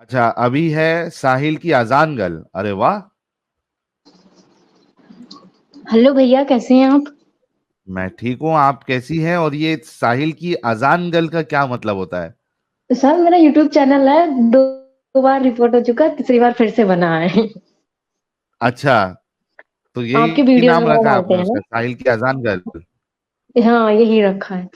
अच्छा, अभी है साहिल की अजान गल। अरे वाह। हेलो भैया, कैसे हैं आप? मैं ठीक हूँ, आप कैसी हैं? और ये साहिल की अजान गल का क्या मतलब होता है? सर, मेरा यूट्यूब चैनल है। दो बार रिपोर्ट हो चुका है, तीसरी बार फिर से बना है। अच्छा, तो आपकी यही वीडियोस नाम वगैरह रखा है डालते आपने हैं उसका, ना? साहिल की अजान गल? हाँ, यही रखा है।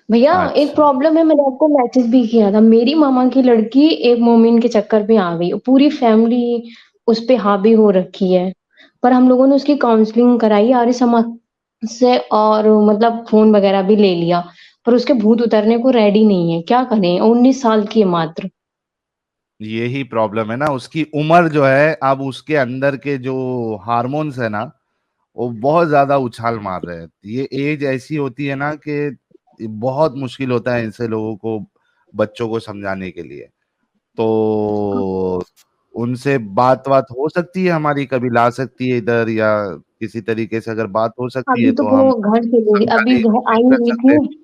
भैया, एक अच्छा। प्रॉब्लम है। मैंने आपको मैसेज भी किया था। मेरी मामा की लड़की एक मोमिन के चक्कर में आ गई। पूरी फैमिली उस पे हावी हो रखी है। पर हम लोगों ने उसकी काउंसलिंग कराई आर्य समाज से, और मतलब फोन वगैरह भी ले लिया। पर उसके भूत उतरने को रेडी नहीं है। क्या करें? 19 साल की है मात्र। यही प्रॉब्लम है ना, उसकी उम्र जो है, अब उसके अंदर के जो हार्मोन्स है ना, वो बहुत ज्यादा उछाल मार रहे हैं। ये एज ऐसी होती है ना कि बहुत मुश्किल होता है इनसे लोगों को, बच्चों को समझाने के लिए। तो उनसे बात बात हो सकती है हमारी, कभी ला सकती है इधर, या किसी तरीके से अगर बात हो सकती है अभी तो तो वो हम घर चली गई। अभी समझाने की घर आई कोशिश कर हुई सकते थी। हैं।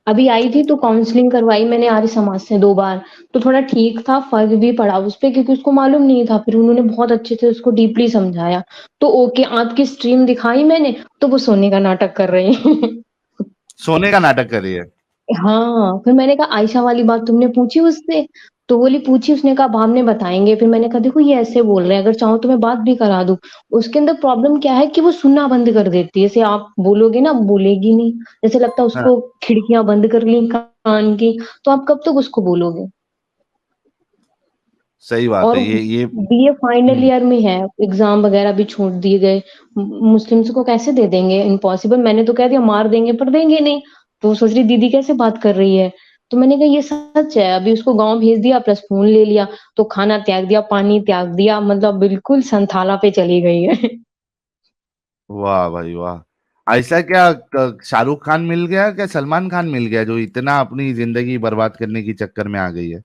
अभी आई थी तो काउंसलिंग करवाई मैंने आर्य समाज से 2 बार। तो थोड़ा ठीक था, फर्क भी पड़ा उस पे, क्योंकि उसको मालूम नहीं था। फिर उन्होंने बहुत अच्छे से उसको डीपली समझाया। तो ओके, आपकी स्ट्रीम दिखाई मैंने, तो वो सोने का नाटक कर रही है। सोने का नाटक कर रही है? हाँ, फिर मैंने कहा आयशा वाली बात तुमने पूछी उससे? तो बोली पूछी। उसने कहा भाव ने बताएंगे। फिर मैंने कहा देखो, ये ऐसे बोल रहे हैं, अगर चाहो तो मैं बात भी करा दूं। उसके अंदर प्रॉब्लम क्या है कि वो सुनना बंद कर देती है। जैसे आप बोलोगे ना, बोलेगी नहीं। जैसे लगता है हाँ, उसको खिड़कियां बंद कर ली कान की। तो आप कब तक उसको बोलोगे? सही बात और है ये। बीए फाइनल हम्म। ईयर में है। एग्जाम वगैरह भी छोड़ दिए गए। मुस्लिम्स को कैसे दे देंगे? इम्पॉसिबल। मैंने तो कह दिया मार देंगे, पर देंगे नहीं। तो वो सोच रही दीदी कैसे बात कर रही है। तो मैंने कहा ये सच है। अभी उसको गांव भेज दिया, प्लस फोन ले लिया। तो खाना त्याग दिया, पानी त्याग दिया, मतलब बिल्कुल संथाला पे चली गई है। वाह भाई वाह। ऐसा क्या शाहरुख खान मिल गया क्या, सलमान खान मिल गया, जो इतना अपनी जिंदगी बर्बाद करने की चक्कर में आ गई है?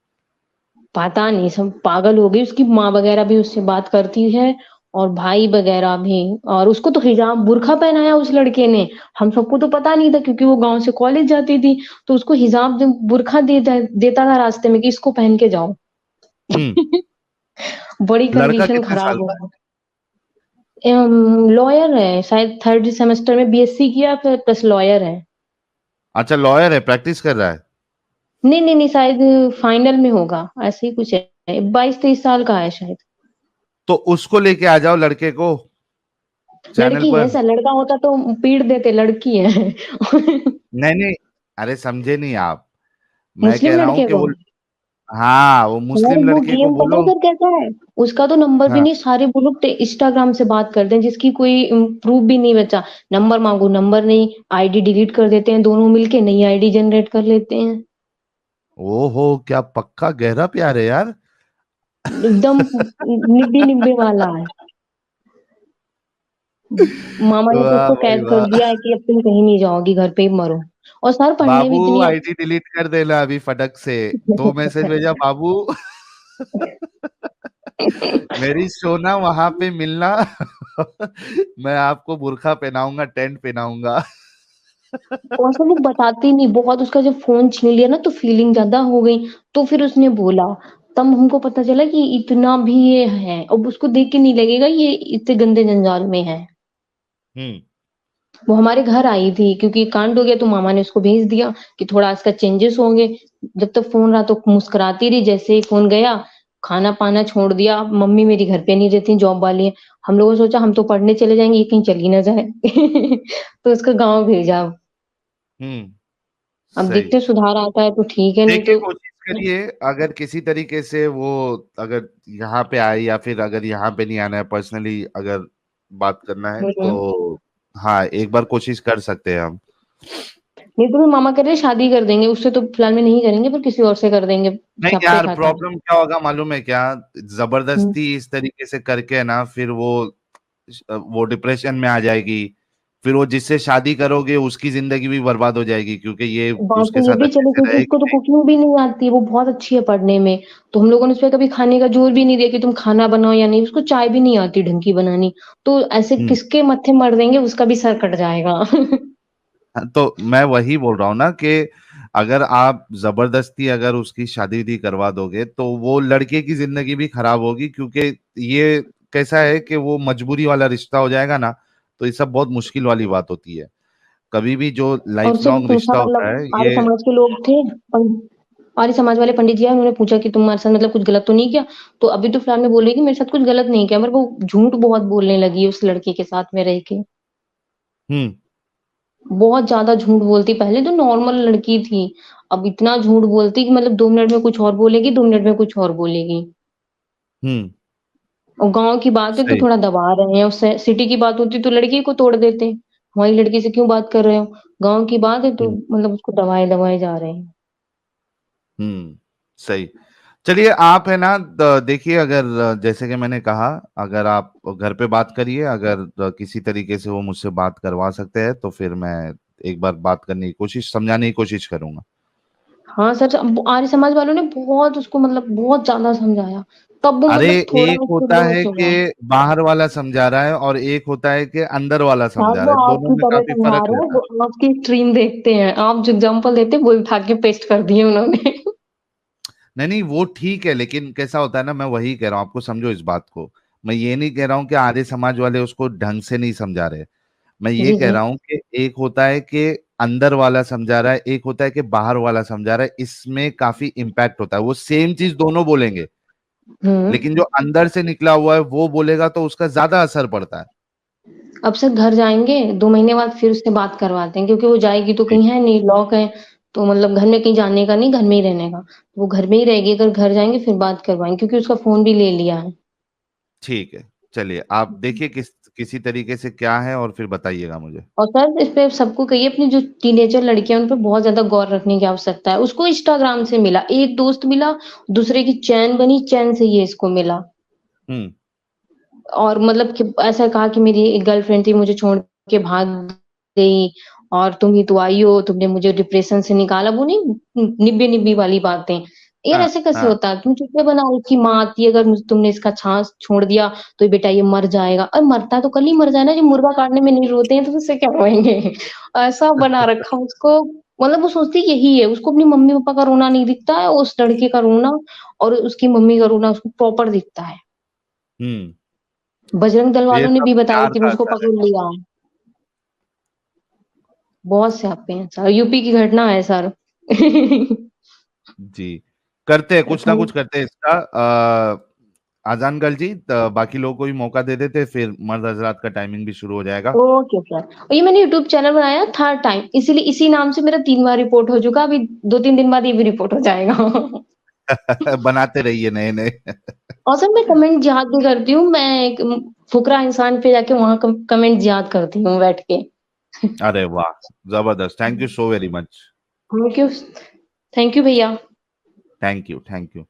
पता नहीं, सब पागल हो गई। उसकी माँ वगैरह भी उससे बात करती है, और भाई वगैरह भी। और उसको तो हिजाब बुर्खा पहनाया उस लड़के ने। हम सबको तो पता नहीं था, क्योंकि वो गांव से कॉलेज जाती थी। तो उसको हिजाब बुर्खा देता था रास्ते में कि इसको पहन के जाओ। हम्म। बड़ी लड़का कंडीशन कितने खराब साल हो का है? गई। लॉयर है शायद, थर्ड सेमेस्टर में बीएससी किया, फिर प्लस लॉयर है। अच्छा, लॉयर है, प्रैक्टिस कर रहा है? नहीं नहीं नहीं, शायद फाइनल में होगा। ऐसे ही कुछ है, 22-23 साल का है शायद। तो उसको लेके आ जाओ, लड़के को, चैनल लड़की है पर। सर, लड़का होता तो पीट देते। लड़की है। नहीं नहीं, अरे समझे नहीं आप। मैं कह मुस्लिम रहा हूँ लड़के कि को। वो, हाँ, वो यार मुस्लिम वो लड़के को गेम पता बोलो। है सर कैसा है? उसका तो नंबर भी हाँ। नहीं। सारे वो लोग इंस्टाग्राम से बात करते हैं, जिसकी कोई प्रूफ भी नहीं बचा। नंबर मांगो, नंबर नहीं। आईडी डिलीट कर देते हैं दोनों मिलके, नई आईडी जनरेट कर लेते हैं। ओहो, क्या पक्का गहरा प्यार है यार। एकदम निब्बी निब्बे वाला है। मामा ने तो वाह उसको भाई कैद कर वाह। दिया है कि अब तुम कहीं नहीं जाओगी, घर पे ही मरो। और सर पढ़ने में बाबू, इतनी आईडी डिलीट कर देना अभी फटक से। दो मैसेज भेजा बाबू। मेरी सोना वहां पे मिलना। मैं आपको बुर्खा पहनाऊंगा, टेंट पहनाऊंगा। और सब लोग बताते ही नहीं बहुत। उसका जब फोन छीन लिया ना, तो फीलिंग ज्यादा हो गई। तो फिर उसने बोला। तब हमको पता चला कि इतना भी ये है। अब उसको देख के नहीं लगेगा ये इतने गंदे जंजाल में है। हम्म। वो हमारे घर आई थी, क्योंकि कांड हो गया तो मामा ने उसको भेज दिया कि थोड़ा इसका चेंजेस होंगे। जब तक फोन रहा तो मुस्कुराती रही। जैसे ही फोन गया, खाना पाना छोड़ दिया। मम्मी मेरी घर पे नहीं रहती, जॉब वाली है। हम लोगों ने सोचा हम तो पढ़ने चले जाएंगे, ये कहीं चली ना जाए। तो उसको गाँव भेजा। हम्म। अब सही। देखते हैं, सुधार आता है तो ठीक है, नहीं देखिए, तो। कोशिश करिए, अगर किसी तरीके से वो, अगर यहाँ पे आए, या फिर अगर यहाँ पे नहीं आना है, पर्सनली अगर बात करना है हम्म। तो हाँ, एक बार कोशिश कर सकते हैं हम। नहीं तो फिर मामा कह रहे शादी कर देंगे उससे। तो फिलहाल में नहीं करेंगे, पर किसी और से कर देंगे। नहीं छापटे यार, खाता है। प्रॉब्लम क्या होगा मालूम है क्या? हम्म। जबरदस्ती इस तरीके से करके ना, फिर वो डिप्रेशन में आ जाएगी। फिर वो जिससे शादी करोगे उसकी जिंदगी भी बर्बाद हो जाएगी, क्योंकि ये बात उसके तो ये साथ भी अच्छे चले, से क्योंकि रहेगी उसको तो नहीं। कुकिंग भी नहीं आती है। वो बहुत अच्छी है पढ़ने में। तो हम लोगों ने उस पर कभी खाने का जोर भी नहीं दिया कि तुम खाना बनाओ या नहीं। उसको चाय भी नहीं आती ढंग की बनानी। तो ऐसे हम्म। किसके मत्थे मर देंगे, उसका भी सर कट जाएगा। हाँ, तो मैं वही बोल रहा हूँ ना कि अगर आप जबरदस्ती अगर उसकी शादी करवा दोगे तो वो लड़के की जिंदगी भी खराब होगी, क्योंकि ये कैसा है कि वो मजबूरी वाला रिश्ता हो जाएगा ना, तो ये सब बहुत मुश्किल वाली बात होती है। कभी भी जो और लाइफ उससे भी लॉन्ग पूछा, रिश्ता होता मतलब है आर्य ये। समाज के लोग थे, आर्य समाज वाले पंडित जी आए, उन्होंने पूछा कि तुम्हारे साथ मतलब कुछ गलत तो नहीं किया? तो अभी तो फिलहाल में बोल रही है कि मेरे साथ कुछ गलत नहीं किया, मगर वो झूठ बहुत बोलने लगी है उस लड़के के साथ में रह के। हम्म। बहुत ज्यादा झूठ बोलती, पहले तो नॉर्मल लड़की थी, अब इतना झूठ बोलती कि मतलब 2 मिनट में कुछ और बोलेगी, 2 मिनट में कुछ और बोलेगी। हम्म। और गाँव की बात है तो सही। थोड़ा दबा रहे हैं, उससे सिटी की बात होती तो लड़की को तोड़ देते। हमारी लड़की से क्यों बात कर रहे हो? गाँव की बात है तो हम्म। मतलब उसको दबाए-दबाए जा रहे हैं। सही। चलिए, आप है ना, देखिए, अगर जैसे कि मैंने कहा, अगर आप घर पे बात करिए, अगर किसी तरीके से वो मुझसे बात करवा सकते हैं तो फिर मैं एक बार बात करने की कोशिश, समझाने की कोशिश करूंगा। हाँ सर, आर्य समाज वालों ने बहुत उसको मतलब बहुत ज़्यादा समझाया, तब वो अरे, मतलब थोड़ा एक उससे होता लॉस है हुआ। कि बाहर वाला समझा रहा है और एक होता है कि अंदर वाला शायद समझा वो रहा है, दोनों आपकी में तरह काफी समझा फर्क रहे हैं, रहता है। वो आपकी स्ट्रीम देखते हैं, आप जो एग्ज़ाम्पल देते हैं वो उठा के पेस्ट कर दिए उन्होंने। नहीं नहीं, वो ठीक है, लेकिन कैसा होता है ना, मैं वही कह रहा हूँ, आपको समझो इस बात को। मैं ये नहीं कह रहा हूँ कि आर्य समाज वाले उसको ढंग से नहीं समझा रहे। मैं ये जी, कह जी। रहा हूँ कि एक होता है कि अंदर वाला समझा रहा है, एक होता है कि बाहर वाला समझा रहा है, इसमें काफी इम्पैक्ट होता है। वो सेम चीज दोनों बोलेंगे, हुँ। लेकिन जो अंदर से निकला हुआ है वो बोलेगा तो उसका ज्यादा असर पड़ता है। अब सर घर जाएँगे, 2 महीने बाद फिर उससे बात करवाते हैं, क्योंकि वो जाएगी तो जी। कहीं है नहीं, लॉक है, तो मतलब घर में कहीं जाने का नहीं, घर में ही रहने का। वो घर में ही रहेगी, अगर घर जाएँगे फिर बात करवाएँगे, क्योंकि उसका फ़ोन भी ले लिया है। ठीक है, चलिए, आप देखिए किसी तरीके से क्या है और फिर बताइएगा मुझे। और सर इस पे सबको कहिए, अपनी जो टीनेजर लड़कियाँ हैं उन पे बहुत ज़्यादा गौर रखने की आवश्यकता है। उसको इंस्टाग्राम से मिला, एक दोस्त मिला, दूसरे की चैन बनी, चैन से ये इसको मिला। हम्म। और मतलब कि ऐसा कहा कि मेरी एक गर्लफ्रेंड थी, मुझे छोड़ के भाग गई और तुम ही तो आई हो, तुमने मुझे डिप्रेशन से निकाला। वो नहीं, निब्बे-निब्बी वाली बातें। यार हाँ ऐसे कैसे हाँ। होता है? तुम चुतिया बना रखी, माँ आती है, अगर तुमने इसका छाछ छोड़ दिया तो बेटा ये मर जाएगा। अरे मरता तो कल ही मर जाए ना, जब मुर्गा काटने में नहीं रोते हैं तो उससे क्या रोएँगे? ऐसा बना रखा उसको, मतलब वो सोचती यही है, उसको अपनी मम्मी-पापा का रोना नहीं दिखता है, उस लड़के का रोना और उसकी मम्मी का रोना उसको प्रॉपर दिखता है। हम्म। बजरंग दल तो ये वालों ने सब भी बताया प्यार कि का मुझको असर है। पकड़ लिया। बहुत स्यापे हैं सर, यूपी की घटना है सर। जी, करते हैं कुछ ना थैंक कुछ करते हैं इसका। आजान गल जी, बाकी लोगों को भी मौका दे देते, फिर मर्द हजरात का टाइमिंग भी शुरू हो जाएगा। Okay sir. और ये मैंने यूट्यूब चैनल बनाया थर्ड टाइम, इसीलिए इसी नाम से मेरा 3 बार रिपोर्ट हो चुका, अभी 2-3 दिन बाद ये भी रिपोर्ट हो जाएगा। बनाते रहिए नए नए। और सर मैं कमेंट याद भी करती हूँ, मैं एक फुकरा इंसान पे जाके वहाँ कमेंट याद करती हूँ बैठ के। अरे वाह, जबरदस्त, thank you so very much. Thank you, thank you भैया। Thank you, thank you.